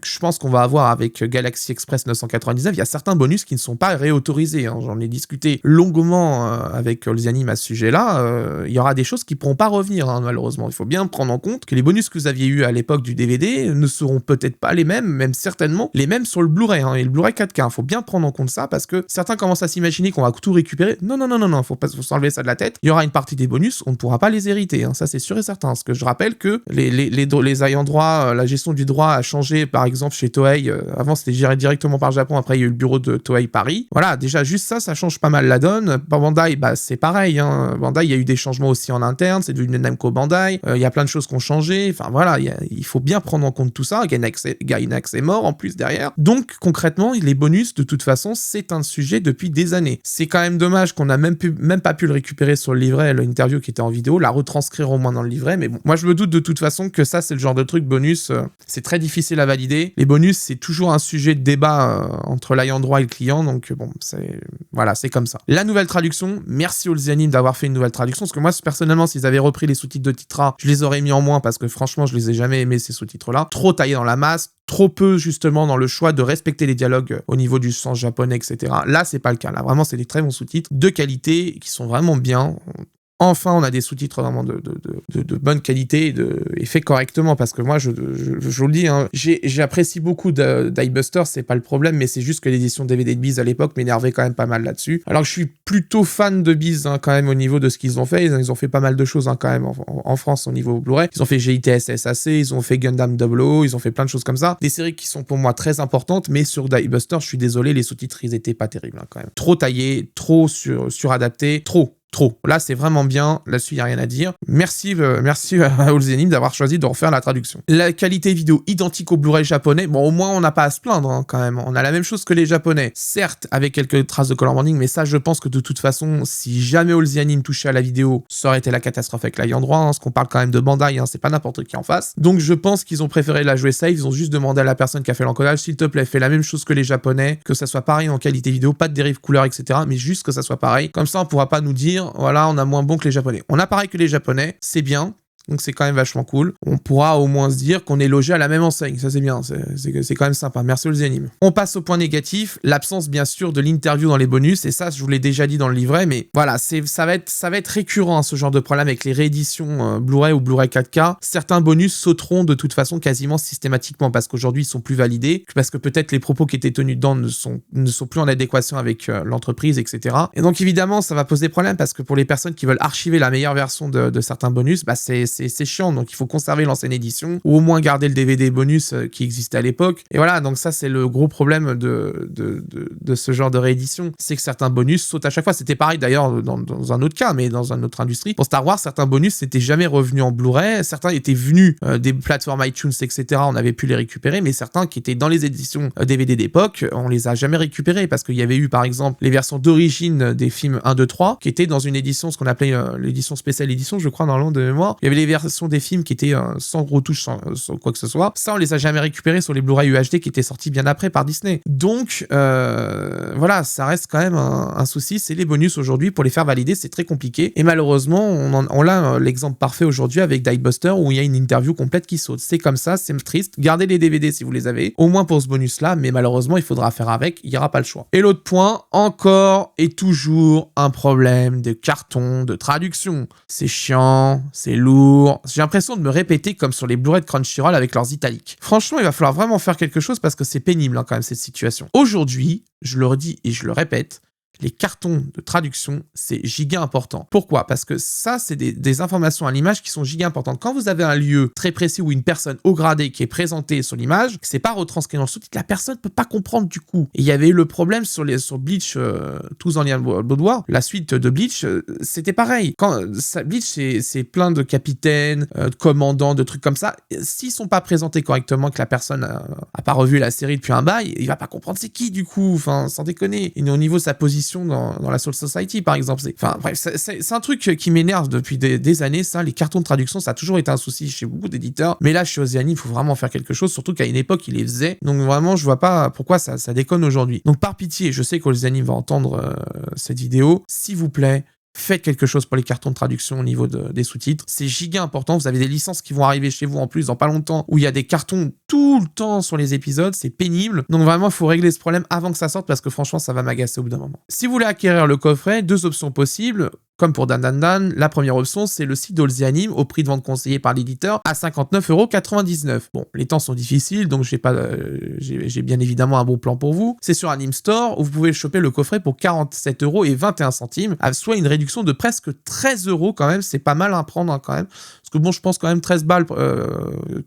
je pense qu'on va avoir avec Galaxy Express 999. Il y a certains bonus qui ne sont pas réautorisés, hein. J'en ai discuté longuement avec Olzianim à ce sujet-là. Il y aura des choses qui pourront pas revenir, hein, malheureusement. Il faut bien prendre en compte que les bonus que vous aviez eu à l'époque du DVD ne seront peut-être pas les mêmes, même certainement les mêmes sur le Blu-ray, hein, et le Blu-ray 4K. Il faut bien prendre en compte ça, parce que certains commencent à s'imaginer qu'on va tout récupérer. Non, faut s'enlever ça de la tête. Il y aura une partie des bonus, on ne pourra pas les hériter, hein. Ça c'est sûr et certain. Parce que je rappelle que les ayants droit, la gestion du droit a changé, par exemple chez Toei. Avant c'était géré directement par Japon, après il y a eu le bureau de Toei Paris. Voilà, déjà juste ça change pas mal la donne. Par Bandai, bah c'est pareil, hein. Bandai, il y a eu des changements aussi en interne, c'est devenu Namco Bandai. Il y a plein de choses qui ont changé. Enfin voilà, il faut bien prendre en compte tout ça. Gainax est mort en plus derrière. Donc concrètement, les bonus, de toute façon, c'est un sujet depuis des années. C'est quand même dommage qu'on n'a même pas pu le récupérer sur le livret, l'interview qui était en vidéo, la retranscrire au moins dans le livret, mais bon, moi je me doute de toute façon que ça c'est le genre de truc bonus, c'est très difficile à valider. Les bonus c'est toujours un sujet de débat entre l'ayant droit et le client, donc bon, voilà, c'est comme ça. La nouvelle traduction, merci Olzianim d'avoir fait une nouvelle traduction, parce que moi personnellement, s'ils avaient repris les sous-titres de Titra, je les aurais mis en moins, parce que franchement je les ai jamais aimés ces sous-titres-là, trop taillés dans la masse, trop peu justement dans le choix de respecter les dialogues au niveau du sens japonais, etc. Là, c'est pas le cas. Là, vraiment, c'est des très bons sous-titres de qualité qui sont vraiment bien. Enfin, on a des sous-titres vraiment de bonne qualité et faits correctement, parce que moi, je vous le dis, hein, j'apprécie beaucoup Die Buster, c'est pas le problème, mais c'est juste que l'édition DVD de Biz à l'époque m'énervait quand même pas mal là-dessus. Alors que je suis plutôt fan de Biz, hein, quand même, au niveau de ce qu'ils ont fait. Ils ont fait pas mal de choses, hein, quand même, en France, au niveau Blu-ray. Ils ont fait GITS SAC, ils ont fait Gundam 00, ils ont fait plein de choses comme ça. Des séries qui sont pour moi très importantes, mais sur Die Buster, je suis désolé, les sous-titres, ils étaient pas terribles, hein, quand même. Trop taillés, trop suradaptés, trop. Là, c'est vraiment bien. Là-dessus, il n'y a rien à dire. Merci à Olzianim d'avoir choisi de refaire la traduction. La qualité vidéo identique au Blu-ray japonais. Bon, au moins, on n'a pas à se plaindre, hein, quand même. On a la même chose que les japonais. Certes, avec quelques traces de color banding, mais ça, je pense que de toute façon, si jamais Olzianim touchait à la vidéo, ça aurait été la catastrophe avec l'ayant droit, hein, parce qu'on parle quand même de Bandai, hein, c'est pas n'importe qui en face. Donc, je pense qu'ils ont préféré la jouer safe. Ils ont juste demandé à la personne qui a fait l'encodage, s'il te plaît, fais la même chose que les japonais, que ça soit pareil en qualité vidéo, pas de dérive couleur, etc., mais juste que ça soit pareil. Comme ça, on pourra pas nous dire, voilà, on a moins bon que les japonais. On a pareil que les japonais, c'est bien. Donc c'est quand même vachement cool. On pourra au moins se dire qu'on est logé à la même enseigne. Ça c'est bien, c'est quand même sympa. Merci Olzianim. On passe au point négatif, l'absence bien sûr de l'interview dans les bonus. Et ça, je vous l'ai déjà dit dans le livret, mais voilà, ça va être récurrent, hein, ce genre de problème avec les rééditions Blu-ray ou Blu-ray 4K. Certains bonus sauteront de toute façon quasiment systématiquement, parce qu'aujourd'hui ils sont plus validés, parce que peut-être les propos qui étaient tenus dedans ne sont plus en adéquation avec l'entreprise, etc. Et donc évidemment, ça va poser problème, parce que pour les personnes qui veulent archiver la meilleure version de certains bonus, bah c'est chiant, donc il faut conserver l'ancienne édition, ou au moins garder le DVD bonus qui existait à l'époque. Et voilà, donc ça c'est le gros problème de ce genre de réédition, c'est que certains bonus sautent à chaque fois. C'était pareil d'ailleurs dans un autre cas, mais dans une autre industrie. Pour Star Wars, certains bonus n'étaient jamais revenus en Blu-ray, certains étaient venus des plateformes iTunes, etc., on avait pu les récupérer, mais certains qui étaient dans les éditions DVD d'époque, on les a jamais récupérés, parce qu'il y avait eu par exemple les versions d'origine des films 1, 2, 3, qui étaient dans une édition, ce qu'on appelait l'édition spéciale édition, je crois, dans l'an de mémoire. Il y avait les versions des films qui étaient sans retouche, sans quoi que ce soit. Ça, on les a jamais récupérés sur les Blu-ray UHD qui étaient sortis bien après par Disney. Donc, voilà, ça reste quand même un souci. C'est les bonus aujourd'hui, pour les faire valider, c'est très compliqué. Et malheureusement, on a l'exemple parfait aujourd'hui avec Die Buster, où il y a une interview complète qui saute. C'est comme ça, c'est triste. Gardez les DVD si vous les avez, au moins pour ce bonus-là, mais malheureusement, il faudra faire avec, il n'y aura pas le choix. Et l'autre point, encore et toujours un problème de carton, de traduction. C'est chiant, c'est lourd, lourd. J'ai l'impression de me répéter comme sur les Blu-ray de Crunchyroll avec leurs italiques. Franchement, il va falloir vraiment faire quelque chose parce que c'est pénible quand même cette situation. Aujourd'hui, je le redis et je le répète, les cartons de traduction, c'est giga important. Pourquoi? Parce que ça, c'est des informations à l'image qui sont giga importantes. Quand vous avez un lieu très précis ou une personne haut gradée qui est présentée sur l'image, c'est pas retranscrit dans le sous-titre, la personne peut pas comprendre du coup. Et il y avait eu le problème sur Bleach, Tous en lien Blood War, la suite de Bleach, c'était pareil. Bleach, c'est plein de capitaines, de commandants, de trucs comme ça. S'ils sont pas présentés correctement, que la personne a pas revu la série depuis un bail, il va pas comprendre c'est qui du coup, enfin, sans déconner. Et au niveau de sa position dans la Soul Society par exemple, c'est un truc qui m'énerve depuis des années, ça, les cartons de traduction, ça a toujours été un souci chez beaucoup d'éditeurs, mais là chez Oceanic, il faut vraiment faire quelque chose, surtout qu'à une époque, ils les faisaient, donc vraiment, je vois pas pourquoi ça déconne aujourd'hui. Donc par pitié, je sais qu'Oceanic va entendre cette vidéo, s'il vous plaît, faites quelque chose pour les cartons de traduction au niveau des sous-titres. C'est giga important. Vous avez des licences qui vont arriver chez vous en plus dans pas longtemps où il y a des cartons tout le temps sur les épisodes. C'est pénible. Donc vraiment, il faut régler ce problème avant que ça sorte parce que franchement, ça va m'agacer au bout d'un moment. Si vous voulez acquérir le coffret, 2 options possibles. Comme pour Dan Dan Dan, la première option, c'est le site d'Olzianim au prix de vente conseillé par l'éditeur à 59,99 €. Bon, les temps sont difficiles, donc j'ai bien évidemment un bon plan pour vous. C'est sur Anime Store où vous pouvez choper le coffret pour 47,21 €, soit une réduction de presque 13 € quand même. C'est pas mal à prendre quand même. Parce que bon, je pense quand même 13 balles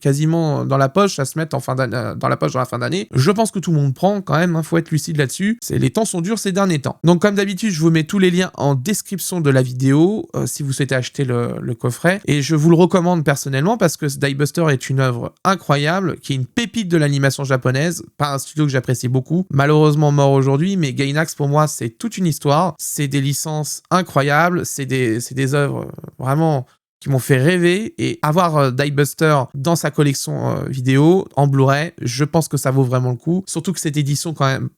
quasiment dans la poche à se mettre dans la poche dans la fin d'année. Je pense que tout le monde prend quand même, faut être lucide là-dessus. Les temps sont durs ces derniers temps. Donc comme d'habitude, je vous mets tous les liens en description de la vidéo si vous souhaitez acheter le coffret. Et je vous le recommande personnellement parce que Die Buster est une œuvre incroyable, qui est une pépite de l'animation japonaise, pas un studio que j'apprécie beaucoup, malheureusement mort aujourd'hui, mais Gainax pour moi c'est toute une histoire, c'est des licences incroyables, c'est des œuvres vraiment qui m'ont fait rêver, et avoir Die Buster dans sa collection vidéo, en Blu-ray, je pense que ça vaut vraiment le coup. Surtout que cette édition quand même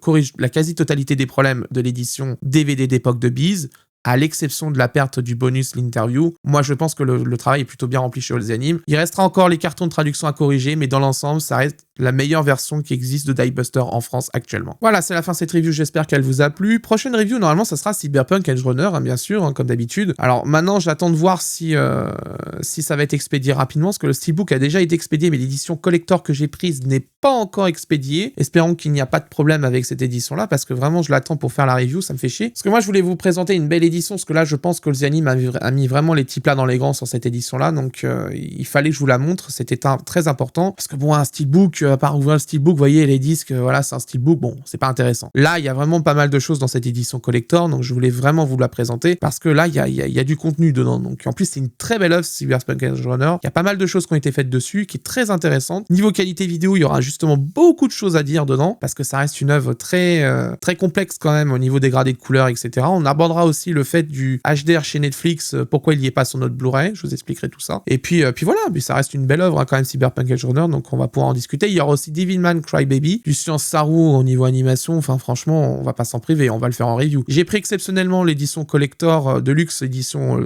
corrige la quasi-totalité des problèmes de l'édition DVD d'époque de Biz, à l'exception de la perte du bonus l'interview. Moi, je pense que le travail est plutôt bien rempli chez Oceanic. Il restera encore les cartons de traduction à corriger, mais dans l'ensemble, ça reste la meilleure version qui existe de Die Buster en France actuellement. Voilà, c'est la fin de cette review, j'espère qu'elle vous a plu. Prochaine review, normalement, ça sera Cyberpunk Edge Runner, bien sûr, comme d'habitude. Alors maintenant, j'attends de voir si ça va être expédié rapidement, parce que le steelbook a déjà été expédié, mais l'édition collector que j'ai prise n'est pas encore expédiée. Espérons qu'il n'y a pas de problème avec cette édition-là, parce que vraiment, je l'attends pour faire la review, ça me fait chier. Parce que moi, je voulais vous présenter une belle édition, parce que là, je pense que Oceanic a mis vraiment les petits plats dans les grands sur cette édition-là, donc il fallait que je vous la montre, c'était très important, parce que bon, un steelbook, à part ouvrir le steelbook, vous voyez les disques, voilà, c'est un steelbook, bon, c'est pas intéressant. Là, il y a vraiment pas mal de choses dans cette édition collector, donc je voulais vraiment vous la présenter, parce que là, il y a du contenu dedans, donc en plus, c'est une très belle œuvre, Cyberpunk Edge Runner. Il y a pas mal de choses qui ont été faites dessus, qui est très intéressante. Niveau qualité vidéo, il y aura justement beaucoup de choses à dire dedans, parce que ça reste une œuvre très complexe quand même, au niveau des gradés de couleurs, etc. On abordera aussi le fait du HDR chez Netflix, pourquoi il n'y est pas sur notre Blu-ray, je vous expliquerai tout ça. Et puis voilà, mais ça reste une belle œuvre, quand même, Cyberpunk Edge Runner, donc on va pouvoir en discuter. Il y aura aussi Devilman Crybaby, du Science Saru au niveau animation, enfin franchement, on va pas s'en priver, on va le faire en review. J'ai pris exceptionnellement l'édition collector de luxe, édition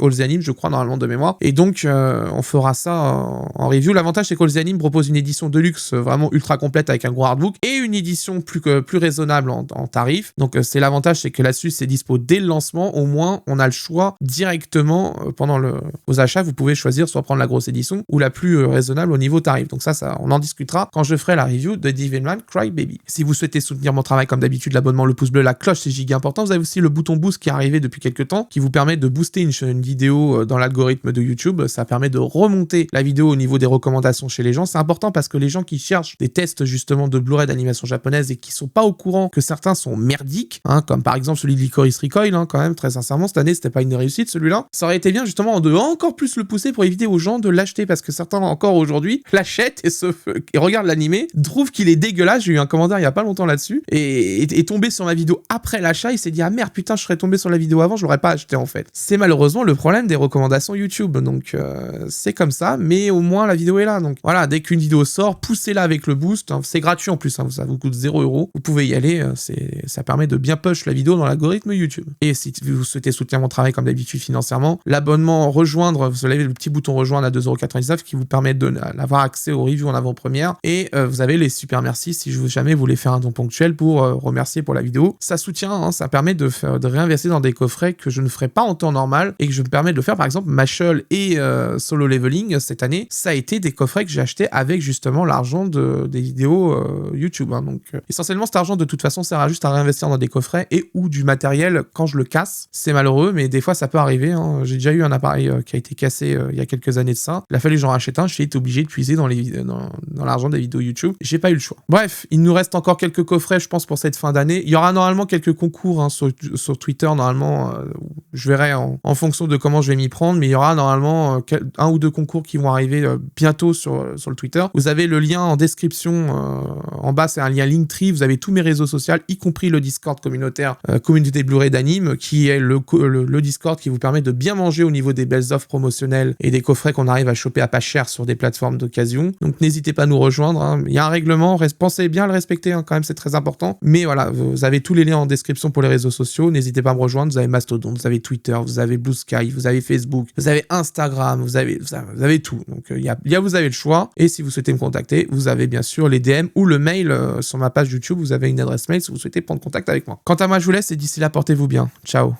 Oceanic, je crois, normalement de mémoire, et donc on fera ça en review. L'avantage, c'est qu'Oceanic propose une édition de luxe vraiment ultra complète avec un gros artbook, et une édition plus raisonnable en tarif. Donc c'est l'avantage, c'est que là-dessus, c'est dispo dès le lancement, au moins on a le choix directement pendant vos achats, vous pouvez choisir soit prendre la grosse édition ou la plus raisonnable au niveau tarif. Donc ça, on en discutera quand je ferai la review de Devilman Crybaby. Si vous souhaitez soutenir mon travail, comme d'habitude, l'abonnement, le pouce bleu, la cloche, c'est giga important. Vous avez aussi le bouton boost qui est arrivé depuis quelques temps, qui vous permet de booster une vidéo dans l'algorithme de YouTube. Ça permet de remonter la vidéo au niveau des recommandations chez les gens. C'est important parce que les gens qui cherchent des tests justement de Blu-ray d'animation japonaise et qui sont pas au courant que certains sont merdiques, comme par exemple celui de Licorice Recoil, quand même, très sincèrement, cette année, c'était pas une réussite celui-là. Ça aurait été bien justement de encore plus le pousser pour éviter aux gens de l'acheter, parce que certains encore aujourd'hui l'achètent et regardent l'animé, trouvent qu'il est dégueulasse. J'ai eu un commentaire il y a pas longtemps là-dessus, et est tombé sur ma vidéo après l'achat. Il s'est dit, ah merde, putain, je serais tombé sur la vidéo avant, je l'aurais pas acheté en fait. C'est malheureusement le problème des recommandations YouTube, donc c'est comme ça, mais au moins la vidéo est là. Donc voilà, dès qu'une vidéo sort, poussez-la avec le boost, c'est gratuit en plus, ça vous coûte 0 €, vous pouvez y aller, ça permet de bien push la vidéo dans l'algorithme YouTube. Et si vous souhaitez soutenir mon travail comme d'habitude financièrement. L'abonnement rejoindre, vous avez le petit bouton rejoindre à 2,99 € qui vous permet d'avoir accès aux reviews en avant-première. Et vous avez les super merci si jamais vous voulez faire un don ponctuel pour remercier pour la vidéo. Ça soutient, hein, ça permet de réinvestir dans des coffrets que je ne ferais pas en temps normal et que je me permets de le faire. Par exemple, Mashal et Solo Leveling cette année, ça a été des coffrets que j'ai achetés avec justement l'argent des vidéos YouTube. Hein. Donc essentiellement, cet argent de toute façon sert juste à réinvestir dans des coffrets et ou du matériel quand je le casse. C'est malheureux, mais des fois ça peut arriver. Hein. J'ai déjà eu un appareil qui a été cassé il y a quelques années de ça. Il a fallu que j'en rachète un. J'ai été obligé de puiser dans l'argent des vidéos YouTube. J'ai pas eu le choix. Bref, il nous reste encore quelques coffrets, je pense, pour cette fin d'année. Il y aura normalement quelques concours hein, sur Twitter. Normalement, je verrai en fonction de comment je vais m'y prendre, mais il y aura normalement un ou deux concours qui vont arriver bientôt sur le Twitter. Vous avez le lien en description. En bas, c'est un lien Linktree. Vous avez tous mes réseaux sociaux, y compris le Discord communautaire, communauté Blu-ray d'anime, qui est le Discord qui vous permet de bien manger au niveau des belles offres promotionnelles et des coffrets qu'on arrive à choper à pas cher sur des plateformes d'occasion. Donc n'hésitez pas à nous rejoindre. Hein. Il y a un règlement, pensez bien à le respecter, hein, quand même, c'est très important. Mais voilà, vous avez tous les liens en description pour les réseaux sociaux. N'hésitez pas à me rejoindre. Vous avez Mastodon, vous avez Twitter, vous avez Blue Sky, vous avez Facebook, vous avez Instagram, vous avez tout. Donc vous avez le choix. Et si vous souhaitez me contacter, vous avez bien sûr les DM ou le mail sur ma page YouTube. Vous avez une adresse mail si vous souhaitez prendre contact avec moi. Quant à moi, je vous laisse et d'ici là, portez-vous bien. Ciao.